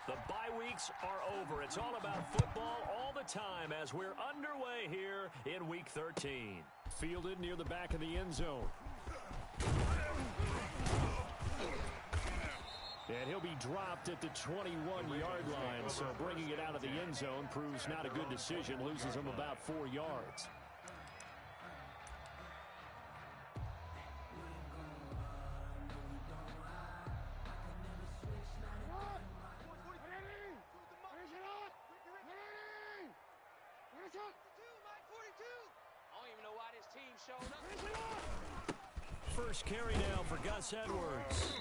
The bye weeks are over. It's all about football all the time as we're underway here in Week 13. Fielded near the back of the end zone. And he'll be dropped at the 21-yard line, so bringing it out of the end zone proves not a good decision, loses him about 4 yards. First carry now for Gus Edwards.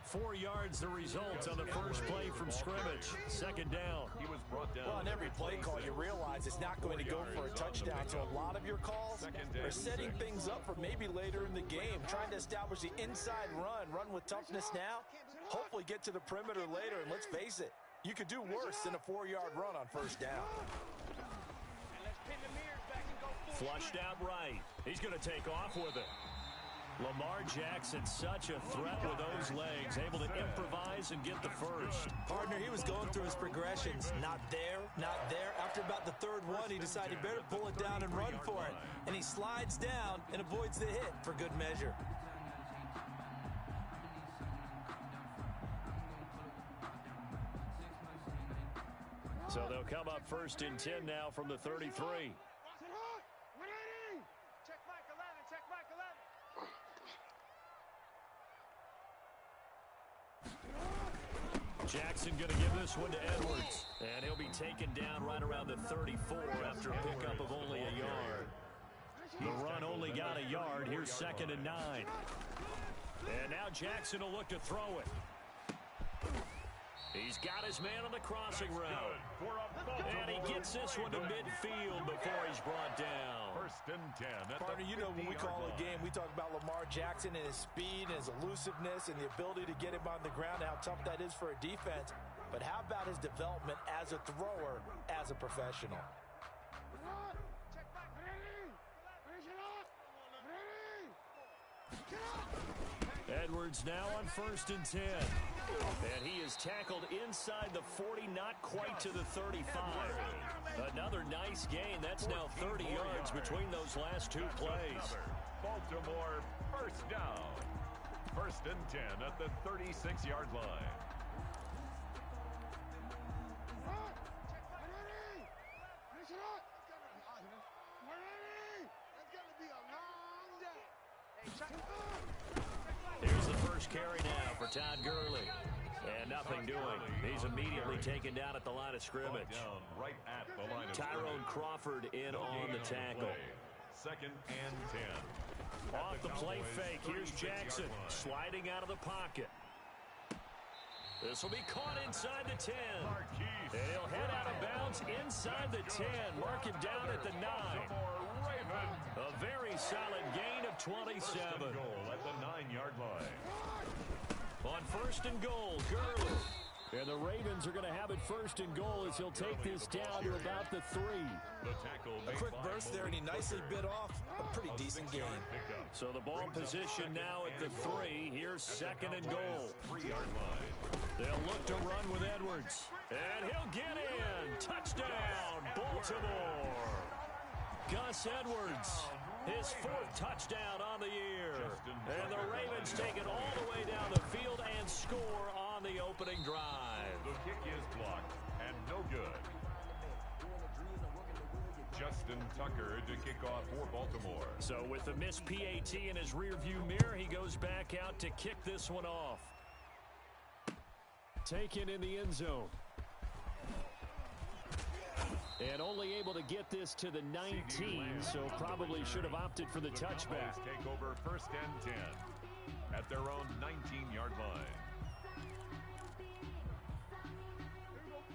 4 yards the result on the first play from scrimmage. Second down. He was brought down. Well, on every play call, you realize it's not going to go for a touchdown. So a lot of your calls are setting things up for maybe later in the game, trying to establish the inside run with toughness now, hopefully get to the perimeter later. And let's face it, you could do worse than a 4-yard run on first down. Flushed out right. He's going to take off with it. Lamar Jackson, such a threat with those legs, able to improvise and get the first. Partner, he was going through his progressions. Not there, not there. After about the third one, he decided he better pull it down and run for it. And he slides down and avoids the hit for good measure. So they'll come up first and 10 now from the 33. Jackson going to give this one to Edwards. And he'll be taken down right around the 34 after a pickup of only a yard. The run only got a yard. Here's 2nd and 9. And now Jackson will look to throw it. He's got his man on the crossing route. And he gets this one to midfield before he's brought down. First and 10. Partner, you know when we call a game, we talk about Lamar Jackson and his speed and his elusiveness and the ability to get him on the ground, how tough that is for a defense. But how about his development as a thrower, as a professional? Edwards now on 1st and 10. And he is tackled inside the 40, not quite to the 35. Another nice gain. That's now 30 yards between those last two plays. Baltimore first down. 1st and 10 at the 36-yard line. Here's the first carry now for Todd Gurley. And nothing doing. He's immediately taken down at the line of scrimmage. Tyrone Crawford in on the tackle. 2nd and 10. Off the play fake. Here's Jackson sliding out of the pocket. This will be caught inside the 10. And he'll head out of bounds inside the 10. Mark him down at the 9. A very solid gain of 27. Goal at the 9-yard line. On 1st and goal, Gurley. And the Ravens are going to have it 1st and goal as he'll take this down to about the 3. A quick burst there, and he nicely bit off a pretty decent gain. So the ball position now at the 3. Here's 2nd and goal. 3-yard line. They'll look to run with Edwards. And he'll get in. Touchdown, Baltimore. Gus Edwards, his 4th touchdown on the year. And the Ravens take it all the way down the field and score on the opening drive. The kick is blocked and no good. Justin Tucker to kick off for Baltimore. So with the missed PAT in his rearview mirror, he goes back out to kick this one off. Taken in the end zone. And only able to get this to the 19, so probably should have opted for the touchback. Take over 1st and 10 at their own 19-yard line.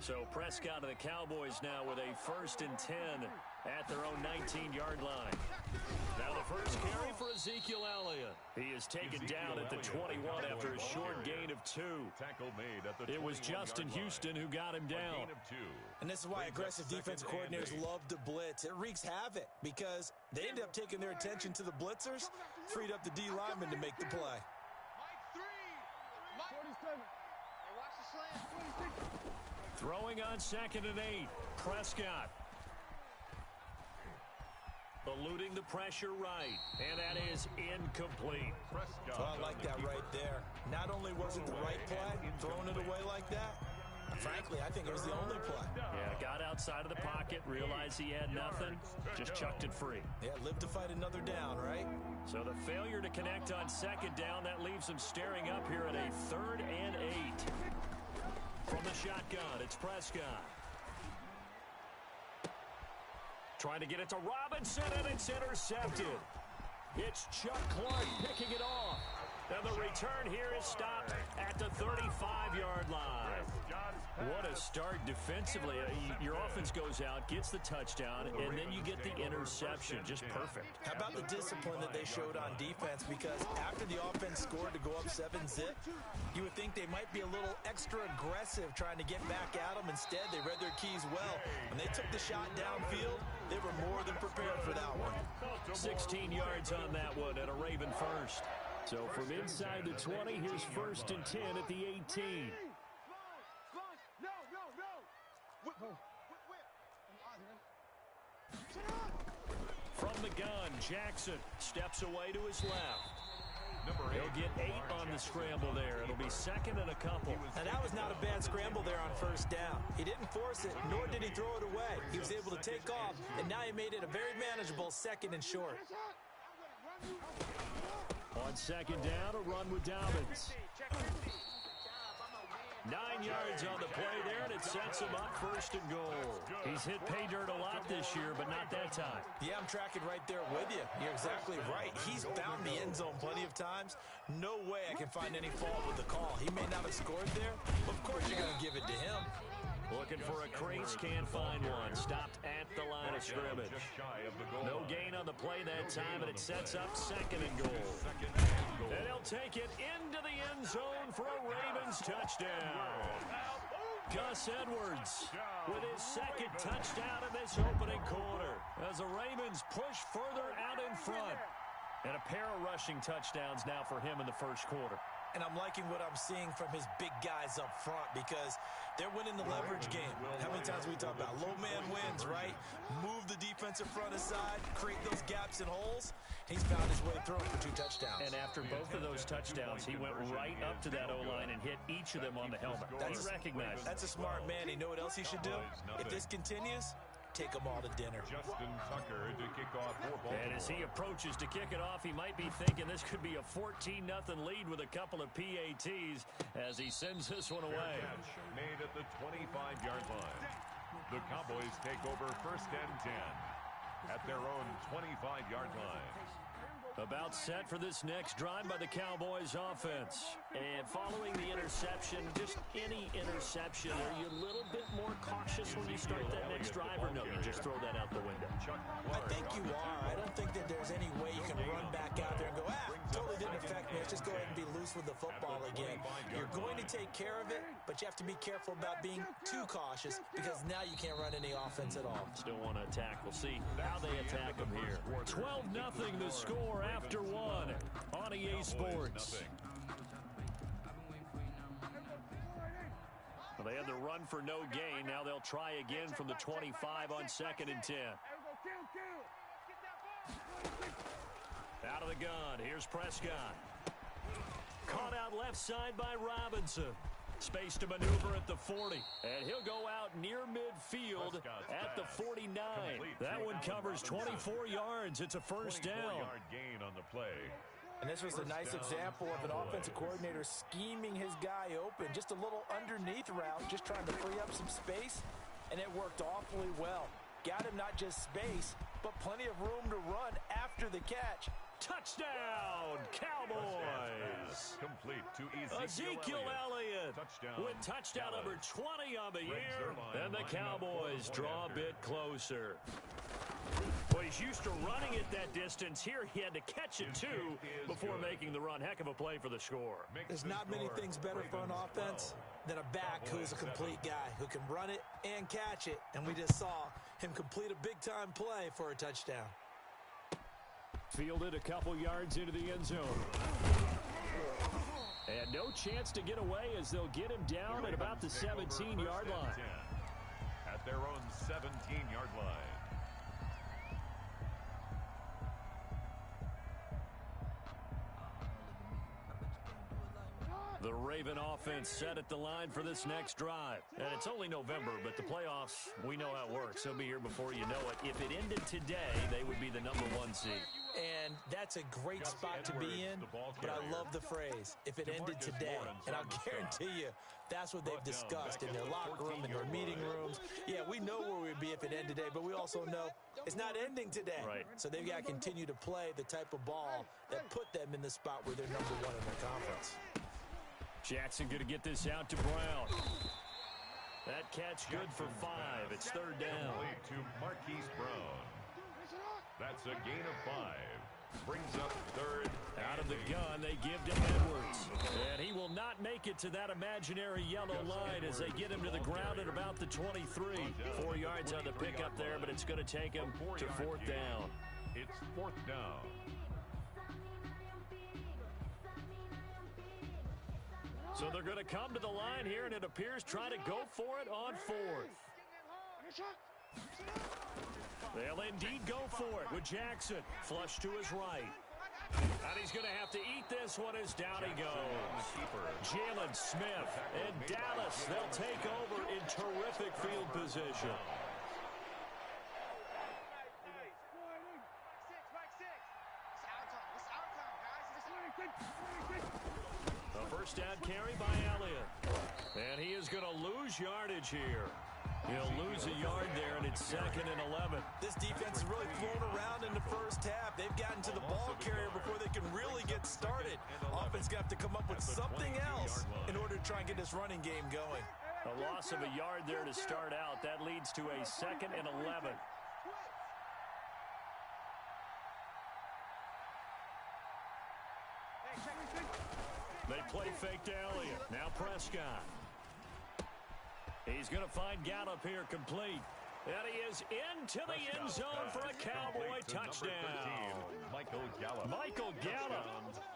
So Prescott and the Cowboys now with a 1st and 10 at their own 19-yard line. Now the first carry for Ezekiel Elliott. He is taken down at the 21 after a short gain of 2. Tackle made at the It was Justin Houston who got him down. And this is why aggressive defensive coordinators love to blitz. It wreaks havoc because they end up taking their attention to the blitzers, freed up the D lineman to make the play. Throwing on 2nd and 8. Prescott. Eluding the pressure right. And that is incomplete. Well, I like that right there. Not only was it the right play, throwing it away like that, frankly, I think it was the only play. Yeah, got outside of the pocket, realized he had nothing, just chucked it free. Yeah, live to fight another down, right? So the failure to connect on 2nd down, that leaves him staring up here at a 3rd and 8. From the shotgun, it's Prescott. Trying to get it to Robinson, and it's intercepted. It's Chuck Clark picking it off. And the return here is stopped at the 35-yard line. What a start defensively. Your offense goes out, gets the touchdown, and then you get the interception. Just perfect. How about the discipline that they showed on defense? Because after the offense scored to go up 7-zip, you would think they might be a little extra aggressive trying to get back at them. Instead, they read their keys well. When they took the shot downfield, they were more than prepared for that one. 16 yards on that one and a Raven first. So from inside the 20, here's 1st and 10 at the 18. From the gun, Jackson steps away to his left. He'll get 8 on the scramble there. It'll be 2nd and a couple. And that was not a bad scramble there on 1st down. He didn't force it, nor did he throw it away. He was able to take off, and now he made it a very manageable 2nd and short. On 2nd down, a run with Dobbins. 9 yards on the play there, and it sets him up 1st and goal. He's hit pay dirt a lot this year, but not that time. Yeah, I'm tracking right there with you. You're exactly right. He's found the end zone plenty of times. No way I can find any fault with the call. He may not have scored there, but of course you're going to give it to him. Looking for a crease, can't find one. Stopped at the line of scrimmage. No gain on the play that time, and it sets up 2nd and goal. And he'll take it into the end zone for a Ravens touchdown. Gus Edwards with his 2nd touchdown in this opening quarter as the Ravens push further out in front. And a pair of rushing touchdowns now for him in the 1st quarter. And I'm liking what I'm seeing from his big guys up front because they're winning the leverage game. How many times we talk about low man wins, right? Move the defensive front aside, create those gaps and holes. He's found his way through for 2 touchdowns. And after both of those touchdowns, he went right up to that O-line and hit each of them on the helmet. He recognized it. That's a smart man. You know what else he should do? If this continues, take them all to dinner. Justin Tucker to kick off for Baltimore. And as he approaches to kick it off, he might be thinking this could be a 14-0 lead with a couple of PATs as he sends this one away. Made at the 25-yard line. The Cowboys take over 1st and 10 at their own 25-yard line. About set for this next drive by the Cowboys offense. And following the interception, just any interception, are you a little bit more cautious when you start that next drive, or no, you just throw that out the window? I think you are. I don't think that there's any way you can run back out there and go, totally didn't affect me. Let's just go ahead and be loose with the football again. You're going to take care of it, but you have to be careful about being too cautious because now you can't run any offense at all. Still want to attack. We'll see how they attack them here. 12-0 the score after 1 on EA Sports. Well, they had the run for no gain. Now they'll try again from the 25 on 2nd and 10. Out of the gun. Here's Prescott. Caught out left side by Robinson. Space to maneuver at the 40. And he'll go out near midfield at the 49. That one covers 24 yards. It's a 1st down. 4-yard gain on the play. And this was a nice example of an offensive coordinator scheming his guy open. Just a little underneath route, just trying to free up some space. And it worked awfully well. Got him not just space, but plenty of room to run after the catch. Touchdown, Cowboys! Complete to Ezekiel Elliott with touchdown number 20 on the year. And the Cowboys draw a bit closer. Well, he's used to running it that distance. Here he had to catch it, too, before making the run. Heck of a play for the score. There's not many things better for an offense than a back who is a complete guy, who can run it and catch it. And we just saw him complete a big-time play for a touchdown. Fielded a couple yards into the end zone. And no chance to get away as they'll get him down at about the 17-yard line. At their own 17-yard line. The Raven offense set at the line for this next drive. And it's only November, but the playoffs, we know how it works. They'll be here before you know it. If it ended today, they would be the #1 seed. And that's a great spot to be in, but I love the phrase, if it ended today. And I'll guarantee you, that's what they've discussed in their locker room, in their meeting rooms. Yeah, we know where we'd be if it ended today, but we also know it's not ending today. Right. So they've got to continue to play the type of ball that put them in the spot where they're #1 in their conference. Jackson going to get this out to Brown. That catch good for 5. It's 3rd down. To Marquise Brown. That's a gain of 5. Brings up 3rd. Out of the gun, they give to Edwards. And he will not make it to that imaginary yellow line as they get him to the ground at about the 23. 4 yards on the pickup there, but it's going to take him to 4th down. It's 4th down. So they're going to come to the line here, and it appears try to go for it on 4th. They'll indeed go for it with Jackson. Flush to his right. And he's going to have to eat this one as down he goes. Jalen Smith and Dallas, they'll take over in terrific field position. A first down carry by Elliott. And he is going to lose yardage here. He'll lose a yard there, and it's 2nd and 11. This defense is really thrown around in the first half. They've gotten to the ball carrier before they can really get started. Offense going to have to come up with something else in order to try and get this running game going. A loss of a yard there to start out. That leads to a 2nd and 11. They play fake to Elliott. Now Prescott. He's going to find Gallup here complete. And he is into the end zone for a Cowboy touchdown. Michael Gallup,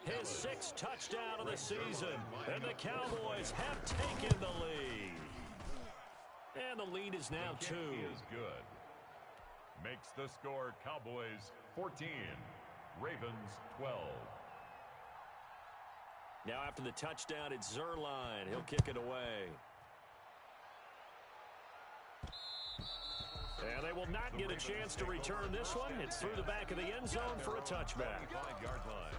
his 6th touchdown of the season. And the Cowboys have taken the lead. And the lead is now 2. Is good. Makes the score Cowboys 14, Ravens 12. Now after the touchdown, it's Zuerlein. He'll kick it away. And they will not get a chance to return this one. It's through the back of the end zone for a touchback. 5-yard line.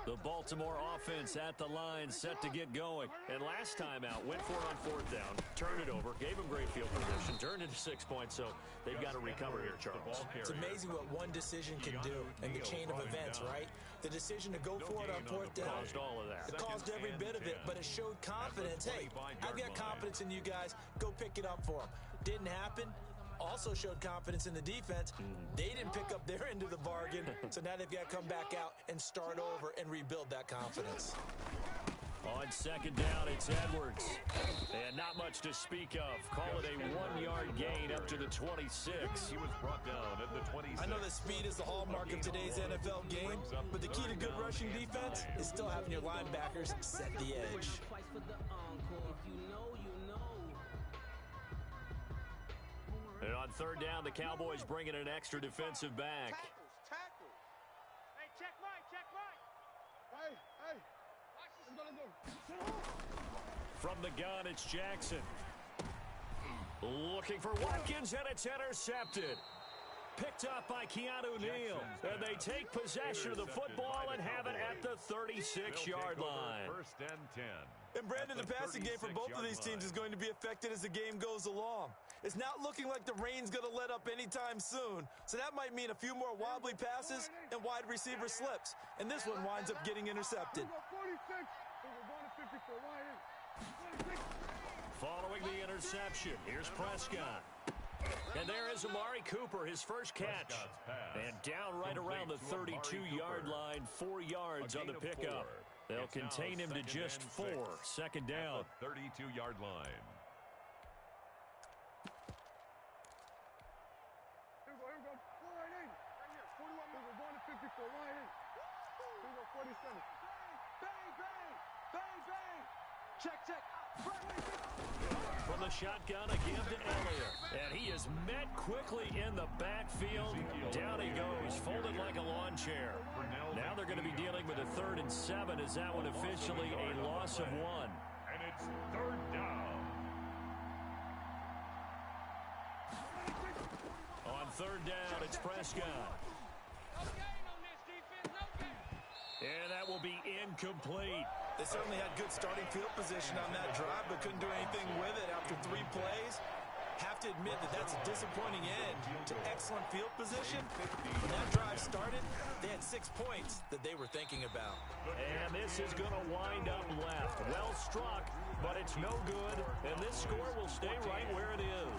The Baltimore offense at the line set to get going. And last time out, went for it on 4th down, turned it over, gave them great field position, turned it to 6 points, so they've got to recover here, Charles. It's amazing what one decision can do in the chain of events, right? The decision to go for it on 4th down. Caused all of that. It caused every bit of it, but it showed confidence. Hey, I've got confidence in you guys. Go pick it up for them. Didn't happen. Also showed confidence in the defense. They didn't pick up their end of the bargain, so now they've got to come back out and start over and rebuild that confidence. On 2nd down, it's Edwards. And not much to speak of. Call it a 1-yard gain up to the 26. He was brought down at the 26. I know that speed is the hallmark of today's NFL game, but the key to good rushing defense is still having your linebackers set the edge. And on 3rd down, the Cowboys bringing an extra defensive back. Tackles. Hey, check Mike. Hey. From the gun, it's Jackson. Looking for Watkins, and it's intercepted. Picked up by Keanu Neal. And they take possession of the football and have it at the 36-yard line. 1st and 10. And Brandon, the passing game for both of these teams is going to be affected as the game goes along. It's not looking like the rain's going to let up anytime soon, so that might mean a few more wobbly passes and wide receiver slips. And this one winds up getting intercepted. Following the interception, here's Prescott. And there is Amari Cooper, his first catch. And down right around the 32-yard line, 4 yards on the pickup. They'll contain him to just 4. 2nd down. 32-yard line. 54, right in. 47. Bang, bang, bang, bang. Check, check. From the shotgun, a give to Elliott. And he is met quickly in the backfield. Down he goes, folded like a lawn chair. Now they're going to be dealing with a 3rd and 7. Is that one officially a loss of 1? And it's 3rd down. On 3rd down, it's Prescott. And that will be incomplete. They certainly had good starting field position on that drive, but couldn't do anything with it after 3 plays. Have to admit that that's a disappointing end to excellent field position. When that drive started, they had 6 points that they were thinking about. And this is going to wind up left. Well struck, but it's no good. And this score will stay right where it is.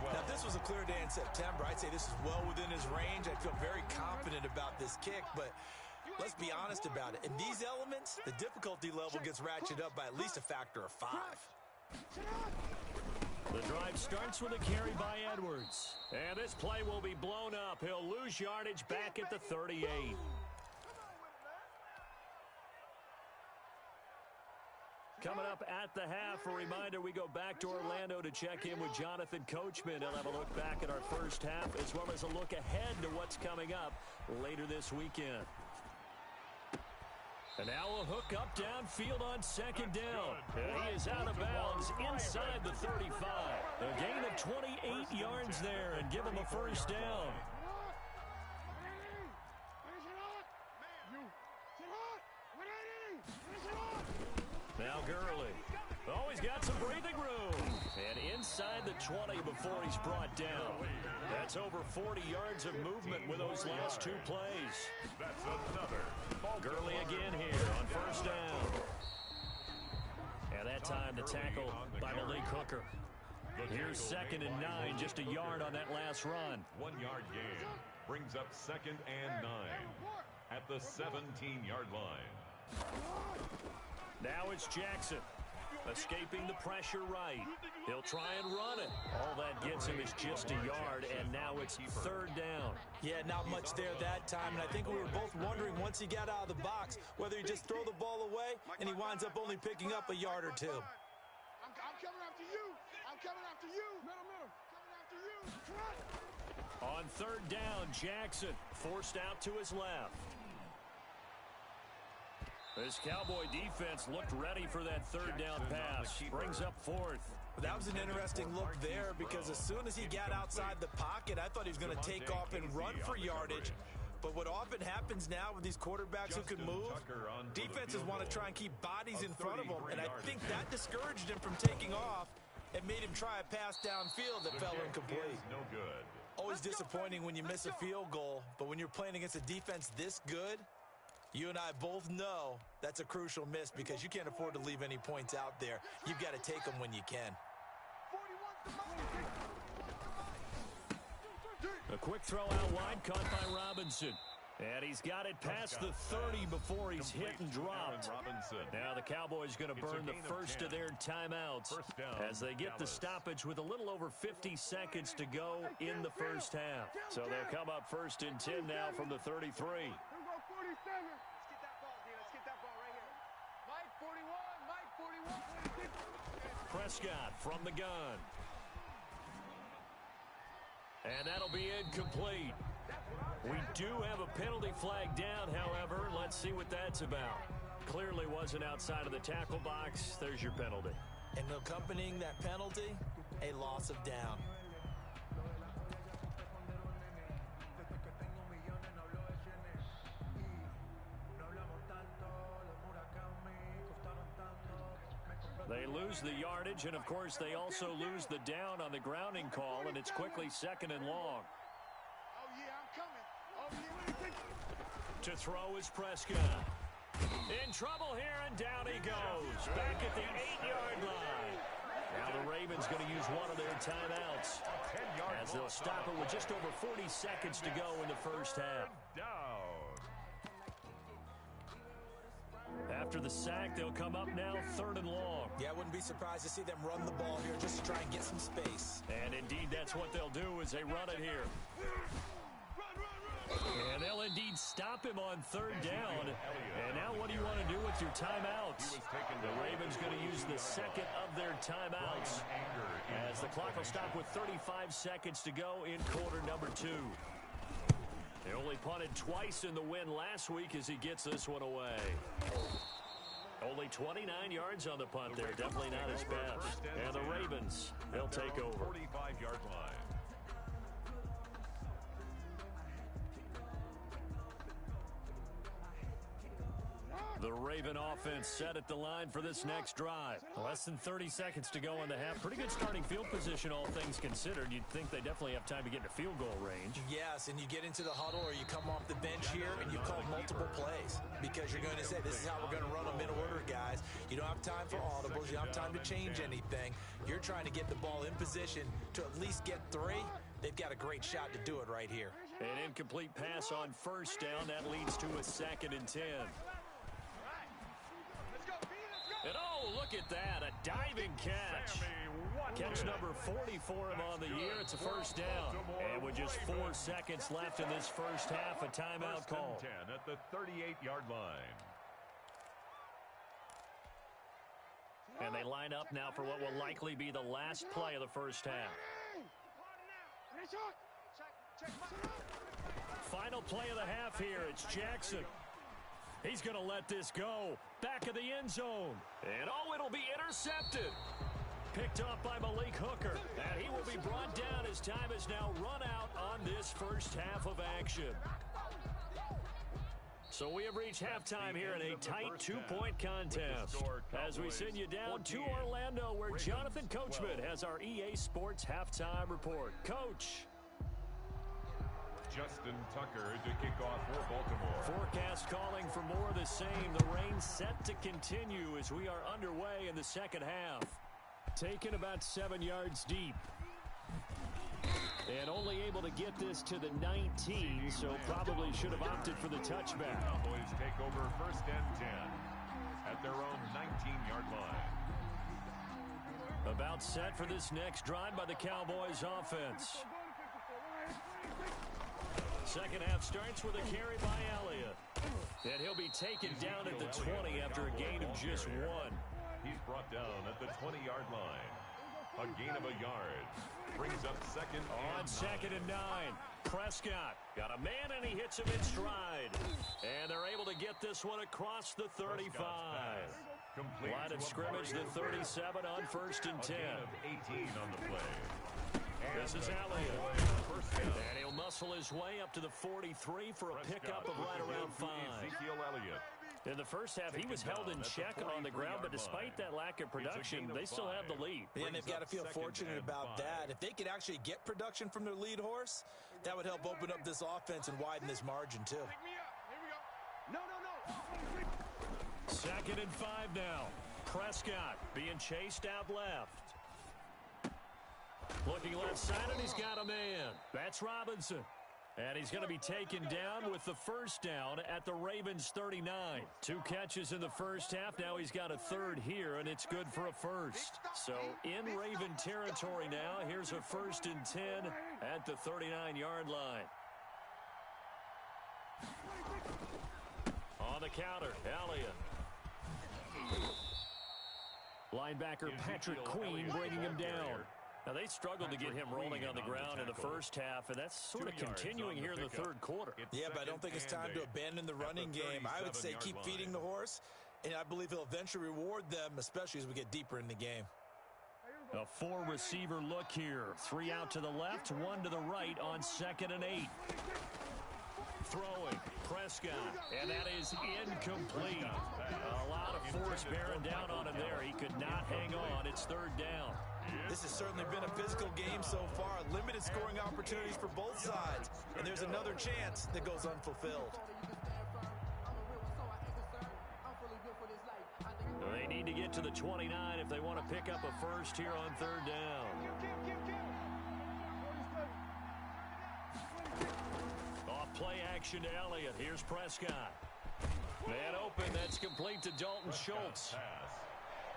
Now, if this was a clear day in September, I'd say this is well within his range. I feel very confident about this kick, but let's be honest about it. In these elements, the difficulty level gets ratcheted up by at least a factor of 5. The drive starts with a carry by Edwards. And this play will be blown up. He'll lose yardage back at the 38. Coming up at the half, a reminder, we go back to Orlando to check in with Jonathan Coachman. He'll have a look back at our first half as well as a look ahead to what's coming up later this weekend. And now a hook up downfield on 2nd down. And he is out of bounds inside the 35. A gain of 28 yards there and give him a 1st down. Now Gurley. Oh, he's got some breathing room. And inside the 20 before he's brought down. That's over 40 yards of movement with those last 2 plays. That's another. Gurley again here on 1st down. And that time the tackle by Malik Hooker. Here's 2nd and 9, just a yard on that last run. 1-yard gain brings up 2nd and 9 at the 17-yard line. Now it's Jackson. Escaping the pressure right. He'll try and run it. All that gets him is just a yard, and now it's 3rd down. Yeah, not much there that time, and I think we were both wondering once he got out of the box whether he just throw the ball away, and he winds up only picking up a yard or 2. I'm coming after you. I'm coming after you. Middle. Coming after you. On 3rd down, Jackson forced out to his left. This Cowboy defense looked ready for that 3rd down pass. Brings up 4th. That was an interesting look there because as soon as he got outside the pocket, I thought he was going to take off and run for yardage. But what often happens now with these quarterbacks who can move, defenses want to try and keep bodies in front of them, and I think that discouraged him from taking off and made him try a pass downfield that fell incomplete. No good. Always disappointing when you miss a field goal, but when you're playing against a defense this good, you and I both know that's a crucial miss because you can't afford to leave any points out there. You've got to take them when you can. A quick throw out wide, caught by Robinson. And he's got it past the 30 before he's hit and dropped. Now the Cowboys going to burn the first of their timeouts as they get the stoppage with a little over 50 seconds to go in the first half. So they'll come up 1st and 10 now from the 33. Let's get that ball, D. Let's get that ball right here. Mike 41. Prescott from the gun. And that'll be incomplete. We do have a penalty flag down, however. Let's see what that's about. Clearly wasn't outside of the tackle box. There's your penalty. And accompanying that penalty, a loss of down. They lose the yardage, and of course they also lose the down on the grounding call, and it's quickly 2nd and long. Oh, yeah, I'm coming. Oh, yeah, To throw is Prescott. In trouble here, and down he goes. Back at the 8-yard line. Now the Ravens going to use one of their timeouts as they'll stop it with just over 40 seconds to go in the first half. After the sack, they'll come up now 3rd and long. Yeah, I wouldn't be surprised to see them run the ball here just to try and get some space. And indeed, that's what they'll do as they run it here. And they'll indeed stop him on third down. And now what do you want to do with your timeouts? The Ravens going to use the second of their timeouts as the clock will stop with 35 seconds to go in quarter number 2. They only punted twice in the win last week as he gets this one away. Only 29 yards on the punt there. Definitely not his best. And the Ravens, they'll take over. 45-yard line. The Raven offense set at the line for this next drive. Less than 30 seconds to go in the half. Pretty good starting field position, all things considered. You'd think they definitely have time to get into field goal range. Yes, and you get into the huddle or you come off the bench here and you call multiple plays because you're going to say, this is how we're going to run them in order, guys. You don't have time for audibles. You don't have time to change anything. You're trying to get the ball in position to at least get 3. They've got a great shot to do it right here. An incomplete pass on first down. That leads to a 2nd and 10. And oh, look at that, a diving catch. Catch number 40 for him on the year. It's a first down. And with just 4 seconds left in this first half, a timeout call. 10 at the 38-yard line. And they line up now for what will likely be the last play of the first half. Final play of the half here. It's Jackson. He's going to let this go. Back of the end zone. And oh, it'll be intercepted. Picked off by Malik Hooker. And he will be brought down as time has now run out on this first half of action. So we have reached halftime here in a tight 2-point contest. As we send you down to Orlando, where Jonathan Coachman has our EA Sports halftime report. Coach. Justin Tucker to kick off for Baltimore. Forecast calling for more of the same. The rain set to continue as we are underway in the second half. Taken about 7 yards deep. And only able to get this to the 19, so probably should have opted for the touchback. Cowboys take over 1st and 10 at their own 19-yard line. About set for this next drive by the Cowboys offense. Second half starts with a carry by Elliott. And he'll be taken down at the 20 after a gain of just 1. He's brought down at the 20-yard line. A gain of a yard. Brings up 2nd on 2nd and 9. Prescott got a man and he hits him in stride. And they're able to get this one across the 35. Line of scrimmage, the 37 on 1st and 10. A gain of 18 on the play. This is Elliott. And he'll muscle his way up to the 43 for a pickup of right around 5. Ezekiel Elliott. In the first half, he was held in check on the ground, but despite that lack of production, they still have the lead. And they've got to feel fortunate about that. If they could actually get production from their lead horse, that would help open up this offense and widen this margin, too. No. 2nd and 5 now. Prescott being chased out left. Looking left side, and he's got a man. That's Robinson. And he's going to be taken down with the first down at the Ravens 39. 2 catches in the first half. Now he's got a 3rd here, and it's good for a first. So in Raven territory now, here's a 1st and 10 at the 39-yard line. On the counter, Elliott. Linebacker Patrick Queen bringing him down. Now, they struggled to get him rolling on the ground in the first half, and that's sort of continuing here in the 3rd quarter. Yeah, but I don't think it's time to abandon the running game. I would say keep feeding the horse, and I believe he'll eventually reward them, especially as we get deeper in the game. A 4-receiver look here. 3 out to the left, 1 to the right on 2nd and 8. Throwing, Prescott, and that is incomplete. A lot of force bearing down on him there. He could not hang on. It's 3rd down. This has certainly been a physical game so far. Limited scoring opportunities for both sides. And there's another chance that goes unfulfilled. They need to get to the 29 if they want to pick up a first here on 3rd down. Off play action to Elliott. Here's Prescott. Man open. That's complete to Dalton Schultz.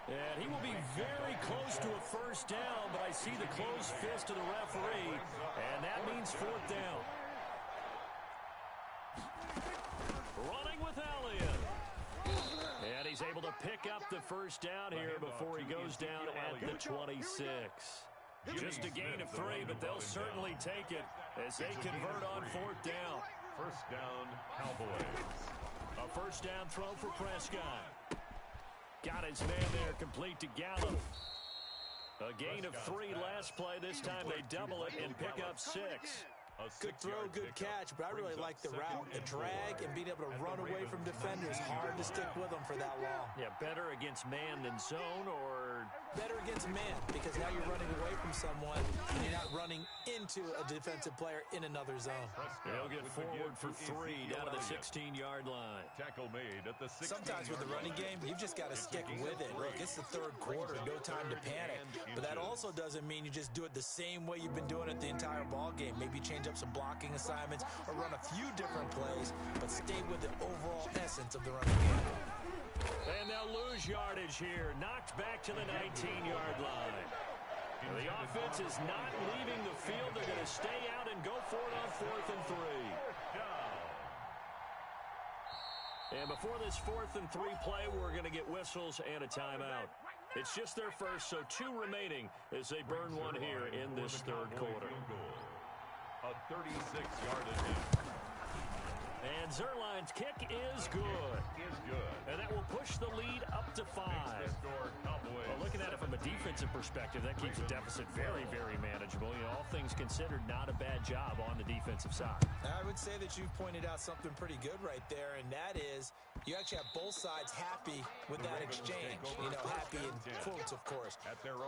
And he will be very close to a first down, but I see the closed fist of the referee, and that means 4th down. pick up the first down here before he goes down at the 26. Just a gain of 3, but they'll certainly take it as they convert on 4th down. First down, Cowboys. A first down throw for Prescott. Got his man there, complete to Gallup. A gain of 3 last play. This time they double it and pick up 6. Good throw, good catch, but I really like the route. The drag and being able to run away from defenders. Hard to stick with them for that long. Yeah, better against man than zone, or better against man, because now you're running away from someone and you're not running into a defensive player in another zone. They'll get forward for 3 down to the 16-yard line. Tackle made at the 16. Sometimes with the running game, you've just got to stick with it. Look, it's the 3rd quarter, no time to panic. But that also doesn't mean you just do it the same way you've been doing it the entire ball game. Maybe change up some blocking assignments or run a few different plays, but stay with the overall essence of the running game. And they'll lose yardage here. Knocked back to the 19-yard line. The offense is not leaving the field. They're going to stay out and go for it on 4th and 3. And before this 4th and 3 play, we're going to get whistles and a timeout. It's just their first, so 2 remaining as they burn one here in this 3rd quarter. A 36-yard attempt. And Zuerlein's kick is good. And that will push the lead up to 5. Well, looking at it from a defensive perspective, that keeps the deficit very, very manageable. You know, all things considered, not a bad job on the defensive side. I would say that you've pointed out something pretty good right there, and that is you actually have both sides happy with that exchange. You know, happy in quotes, of course.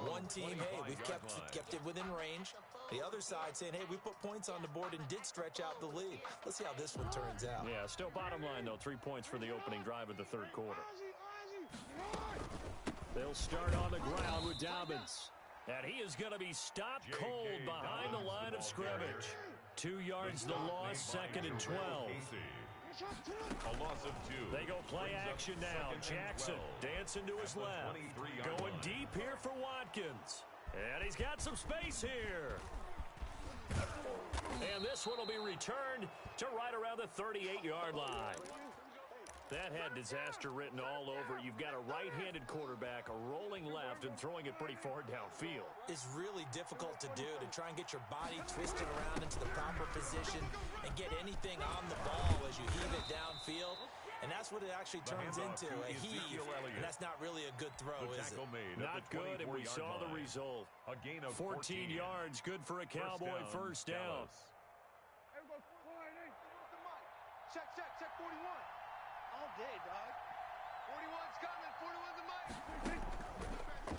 One team, hey, we've kept it within range. The other side saying, hey, we put points on the board and did stretch out the lead. Let's see how this one turns out. Yeah, still bottom line, though, 3 points for the opening drive of the 3rd quarter. They'll start on the ground with Dobbins. And he is going to be stopped cold behind the line of scrimmage. 2 yards the loss, 2nd and 12. A loss of 2. They go play action now. Jackson dancing to his left. Going deep here for Watkins. And he's got some space here. And this one will be returned to right around the 38-yard line. That had disaster written all over. You've got a right-handed quarterback, a rolling left, and throwing it pretty far downfield. It's really difficult to do, to try and get your body twisted around into the proper position and get anything on the ball as you heave it downfield. And that's what it actually turns into, a heave. And that's not really a good throw, is it? Not good, and we saw the result. A gain of 14 yards, good for a Cowboy first down. Check 41. All day, dog. 41's coming. 41's the mic.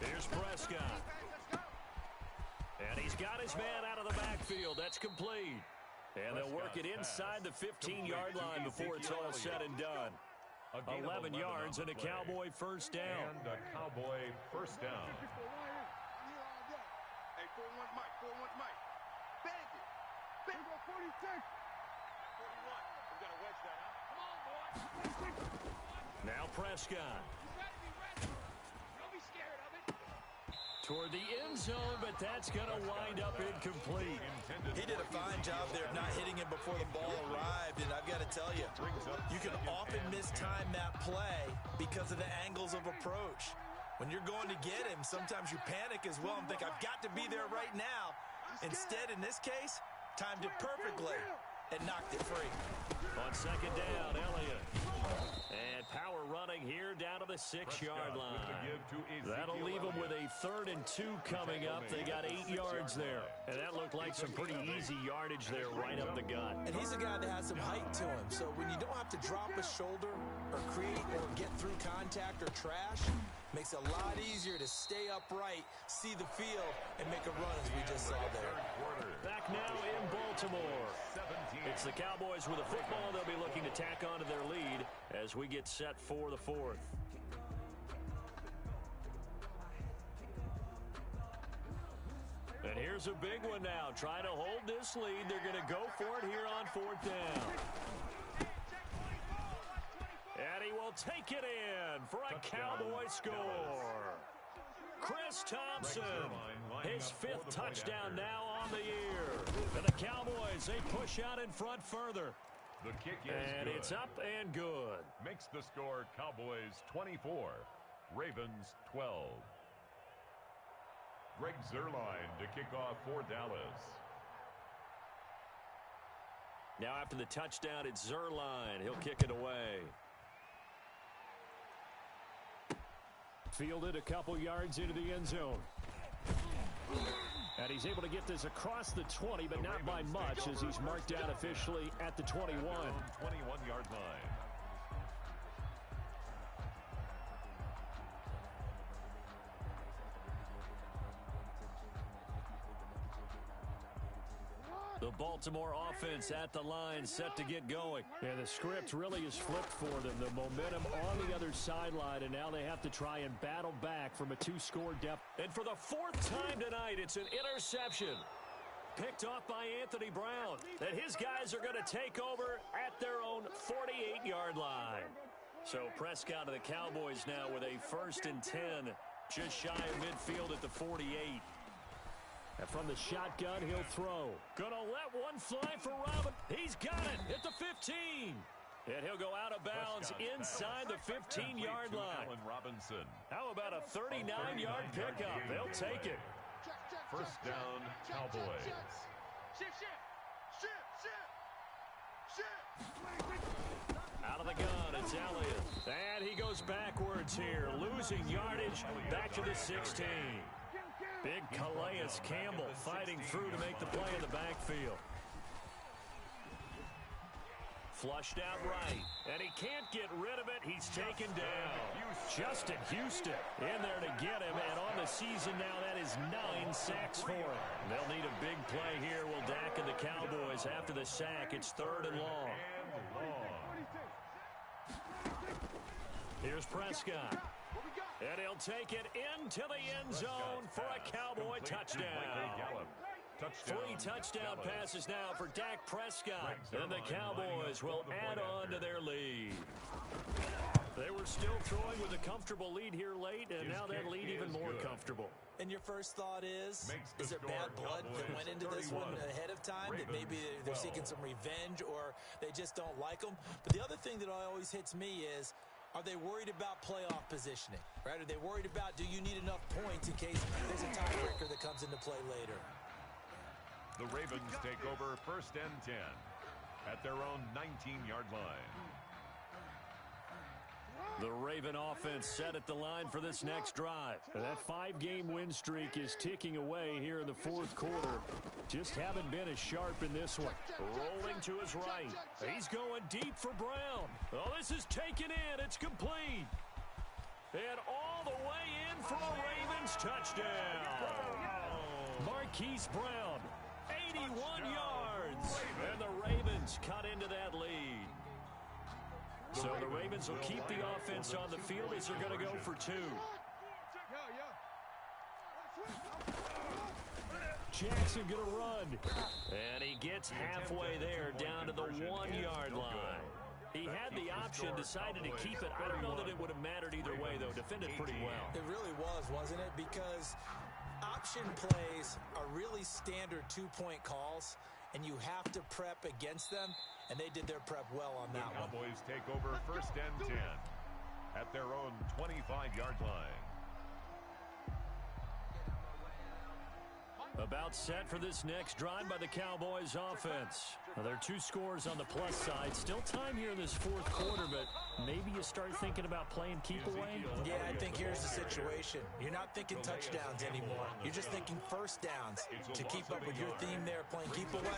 Here's Prescott. And he's got his man out of the backfield. That's complete. And they'll work it inside the 15-yard line before it's all said and done. 11 yards and a Cowboy first down. And a Cowboy first down. Hey, 41's Mike. 41's Mike. Bang it. Bang it. 46. 41. We got to wedge that, huh? Come on, boy. Now Prescott. Don't be scared of it. Toward the end zone, but that's going to wind up incomplete. He did a fine job there of not hitting him before the ball arrived, and I've got to tell you, you can often mistime that play because of the angles of approach. When you're going to get him, sometimes you panic as well and think, I've got to be there right now. Instead, in this case, timed it perfectly and knocked it free. On second down, Elliott. And power running here down to the 6-yard line. That'll leave them with a 3rd and 2 coming up. They got 8 yards there. And that looked like some pretty easy yardage there right up the gut. And he's a guy that has some height to him. So when you don't have to drop a shoulder or create or get through contact or trash, makes it a lot easier to stay upright, see the field, and make a run as we just saw there. Back now in Baltimore. It's the Cowboys with a football. They'll be looking to tack onto their lead as we get set for the 4th. And here's a big one now. Trying to hold this lead. They're going to go for it here on 4th down. And he will take it in for a Cowboy score. Chris Thompson, his 5th touchdown now on the year. And the Cowboys, they push out in front further. The kick is and good. It's up and good. Makes the score Cowboys 24 Ravens 12. Greg Zuerlein to kick off for Dallas. Now after the touchdown, it's Zuerlein. He'll kick it away. Fielded a couple yards into the end zone. And he's able to get this across the 20, but not by much, as he's marked down officially at the 21. 21-yard line. The Baltimore offense at the line, set to get going. And the script really is flipped for them. The momentum on the other sideline, and now they have to try and battle back from a two-score deficit. And for the fourth time tonight, it's an interception. Picked off by Anthony Brown. And his guys are going to take over at their own 48-yard line. So Prescott of the Cowboys now with a 1st and 10, just shy of midfield at the 48. And from the shotgun, he'll throw. Gonna let one fly for Robin. He's got it at the 15. And he'll go out of bounds inside the 15-yard line. Allen Robinson. How about a 39-yard pickup? They'll take it. First down, Cowboys. Out of the gun, it's Elliott. And he goes backwards here, losing yardage back to the 16. Big Calais Campbell fighting through to make the play in the backfield. Flushed out right, and he can't get rid of it. He's taken down. Justin Houston in there to get him, and on the season now, that is 9 sacks for him. They'll need a big play here. Will Dak and the Cowboys after the sack. It's 3rd and long. Here's Prescott. And he'll take it into the end zone for a Cowboy touchdown. 3 touchdown passes now for Dak Prescott. And the Cowboys will add on to their lead. They were still throwing with a comfortable lead here late, and now that lead even more comfortable. And your first thought is it bad blood that went into this one ahead of time? That maybe they're seeking some revenge or they just don't like them? But the other thing that always hits me is, are they worried about playoff positioning, right? Are they worried about, do you need enough points in case there's a tiebreaker that comes into play later? The Ravens take over 1st and 10 at their own 19-yard line. The Raven offense set at the line for this next drive. And that 5-game win streak is ticking away here in the 4th quarter. Just haven't been as sharp in this one. Rolling to his right. He's going deep for Brown. Oh, this is taken in. It's complete. And all the way in for a Ravens touchdown. Marquise Brown, 81 yards. And the Ravens cut into that lead. So the Ravens will keep the offense on the field as they're going to go for 2. Jackson going to run. And he gets halfway there down to the 1-yard line. He had the option, decided to keep it. I don't know that it would have mattered either way, though. Defended pretty well. It really was, wasn't it? Because option plays are really standard 2-point calls, and you have to prep against them, and they did their prep well on that one. The Cowboys take over 1st and 10 at their own 25-yard line. About set for this next drive by the Cowboys offense. Now, there are 2 scores on the plus side. Still time here in this 4th quarter, but maybe you start thinking about playing keep away. Yeah, I think here's the situation. You're not thinking touchdowns anymore. You're just thinking first downs. To keep up with your theme there, playing keep away,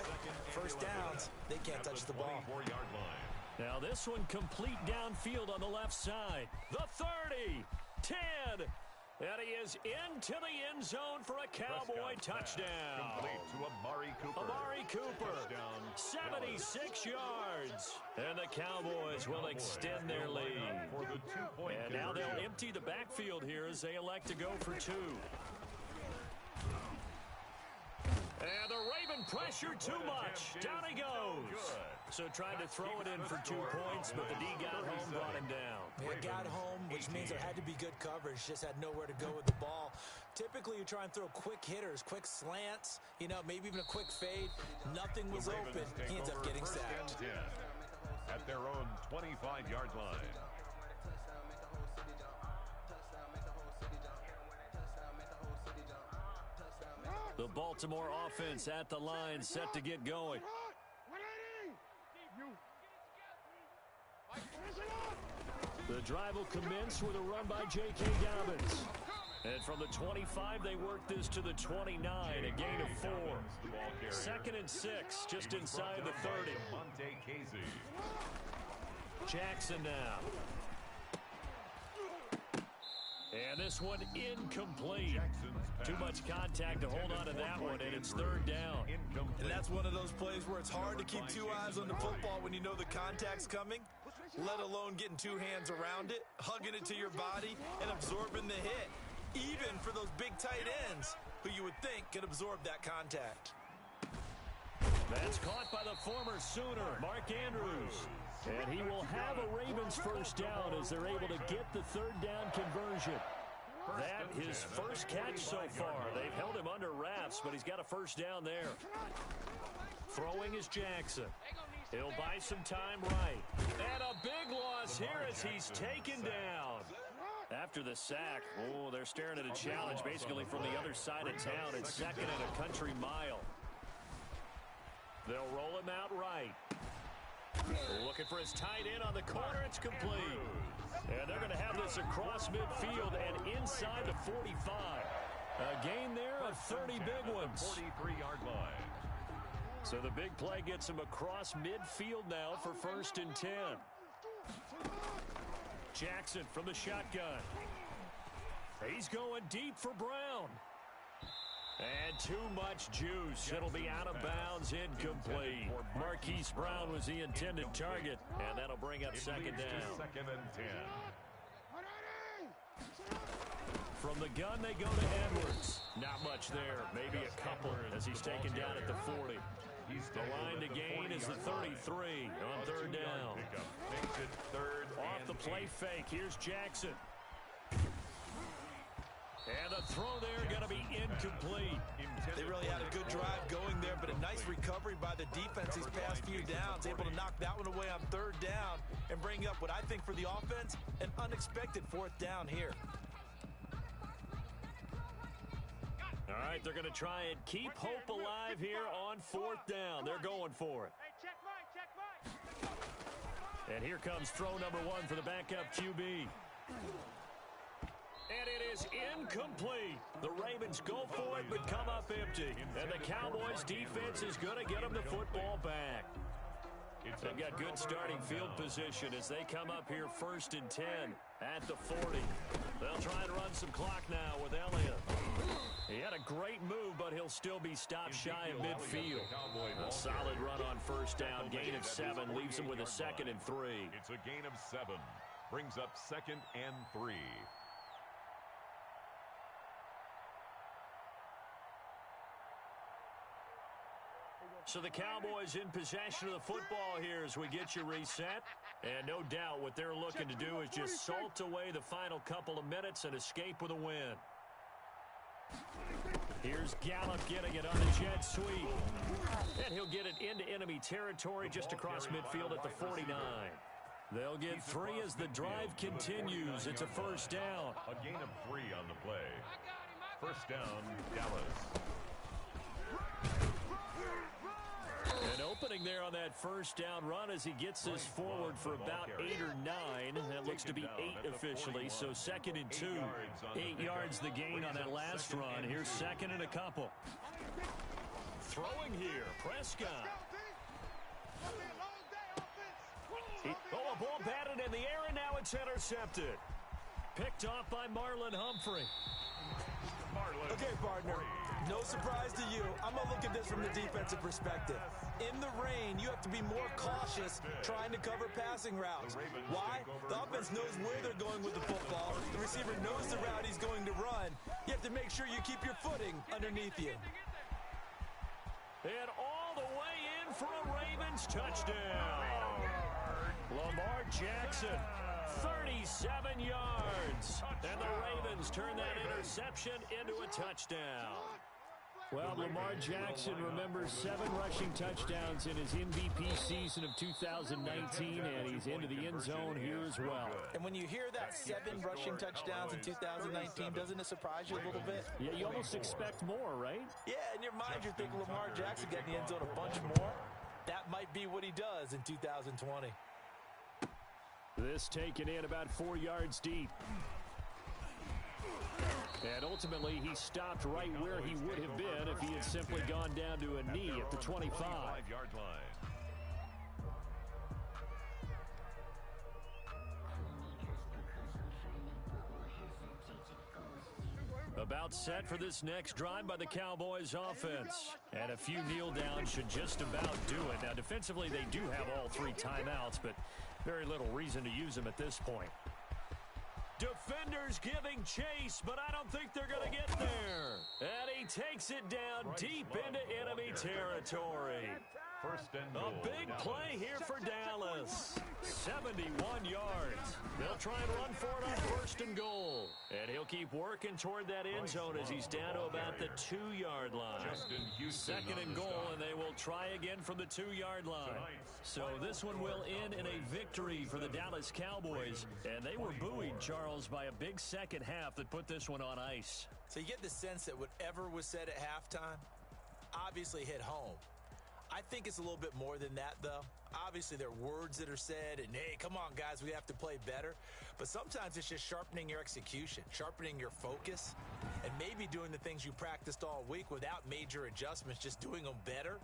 first downs, they can't touch the ball. Now this one complete downfield on the left side. The 30, 10, and he is into the end zone for a Cowboy touchdown. Complete to Amari Cooper. Amari Cooper, 76 yards. And the Cowboys will extend their lead. And now they'll empty the backfield here as they elect to go for 2. And the Raven pressured too much. Down he goes. So tried to throw it in for 2 points, but the D got home, brought him down. It got home, which means there had to be good coverage. Just had nowhere to go with the ball. Typically, you try and throw quick hitters, quick slants, maybe even a quick fade. Nothing was open. He ends up getting sacked. At their own 25-yard line. The Baltimore offense at the line, set to get going. The drive will commence with a run by J.K. Dobbins. And from the 25, they work this to the 29, a gain of 4. 2nd and 6, just inside the 30. Jackson now. And this one incomplete. Too much contact to hold on to that one, and it's 3rd down. And that's one of those plays where it's hard to keep 2 eyes on the football when you know the contact's coming, let alone getting 2 hands around it, hugging it to your body, and absorbing the hit. Even for those big tight ends who you would think could absorb that contact. That's caught by the former Sooner, Mark Andrews. And he will have a Ravens first down as they're able to get the 3rd down conversion. That his first catch so far. They've held him under wraps, but he's got a first down there. Throwing is Jackson. He'll buy some time right. And a big loss here as he's taken down. After the sack, they're staring at a challenge basically from the other side of town. It's 2nd and a country mile. They'll roll him out right. Looking for his tight end on the corner. It's complete. And they're going to have this across midfield and inside the 45. A gain there of 30 big ones. 43-yard line. So the big play gets him across midfield now for 1st and 10. Jackson from the shotgun. He's going deep for Brown. And too much juice. It'll be out of bounds, incomplete. Marquise Brown was the intended target, and that'll bring up 2nd down. 2nd and 10. From the gun, they go to Edwards. Not much there, maybe a couple as he's taken down at the 40. The line to gain is the 33 on 3rd down. Makes it 3rd Off the play fake, here's Jackson. And the throw there going to be incomplete. They really had a good drive going there, but a nice recovery by the defense these past few downs. Able to knock that one away on 3rd down and bring up what I think for the offense, an unexpected 4th down here. All right, they're going to try and keep hope alive here on 4th down. They're going for it. And here comes throw number 1 for the backup QB. And it is incomplete. The Ravens go for it, but come up empty. And the Cowboys defense is going to get them the football back. They've got good starting field position as they come up here 1st and 10 at the 40. They'll try and run some clock now with Elliott. He had a great move, but he'll still be stopped shy of midfield. A solid run on 1st down, gain of 7, leaves him with a 2nd and 3. It's a gain of 7. Brings up 2nd and 3. So the Cowboys in possession of the football here as we get you reset. And no doubt what they're looking to do is just salt away the final couple of minutes and escape with a win. Here's Gallup getting it on the jet sweep. And he'll get it into enemy territory just across midfield at the 49. They'll get 3 as the drive continues. It's a 1st down. A gain of 3 on the play. 1st down, Dallas. An opening there on that 1st down run as he gets this forward for about 8 or 9. That looks to be 8 officially, so 2nd and 2. 8 yards the gain on that last run. Here's 2nd and a couple. Throwing here, Prescott. A ball batted in the air, and now it's intercepted. Picked off by Marlon Humphrey. Okay, partner, no surprise to you. I'm going to look at this from the defensive perspective. In the rain, you have to be more cautious trying to cover passing routes. Why? The offense knows where they're going with the football. The receiver knows the route he's going to run. You have to make sure you keep your footing underneath you. And all the way in for a Ravens touchdown. Lamar Jackson, 37 yards. And the Ravens turn that interception into a touchdown. Well, Lamar Jackson remembers 7 rushing touchdowns in his MVP season of 2019, and he's into the end zone here as well. And when you hear that 7 rushing touchdowns in 2019, doesn't it surprise you a little bit? Yeah, you almost expect more, right? Yeah, in your mind, you're thinking Lamar Jackson got in the end zone a bunch more. That might be what he does in 2020. This taken in about 4 yards deep. And ultimately, he stopped right where he would have been if he had simply gone down to a knee at the 25-yard line. About set for this next drive by the Cowboys offense. And a few kneel downs should just about do it. Now, defensively, they do have all 3 timeouts, but very little reason to use them at this point. Defenders giving chase, but I don't think they're going to get there. And he takes it down deep into enemy territory. A big play here for Dallas. 71 yards. They'll try and run for it on 1st and goal. And he'll keep working toward that end zone as he's down to about the 2-yard line. 2nd and goal, and they will try again from the 2-yard line. So this one will end in a victory for the Dallas Cowboys. And they were buoyed, Charles, by a big second half that put this one on ice. So you get the sense that whatever was said at halftime obviously hit home. I think it's a little bit more than that, though. Obviously, there are words that are said, and, hey, come on, guys, we have to play better. But sometimes it's just sharpening your execution, sharpening your focus, and maybe doing the things you practiced all week without major adjustments, just doing them better.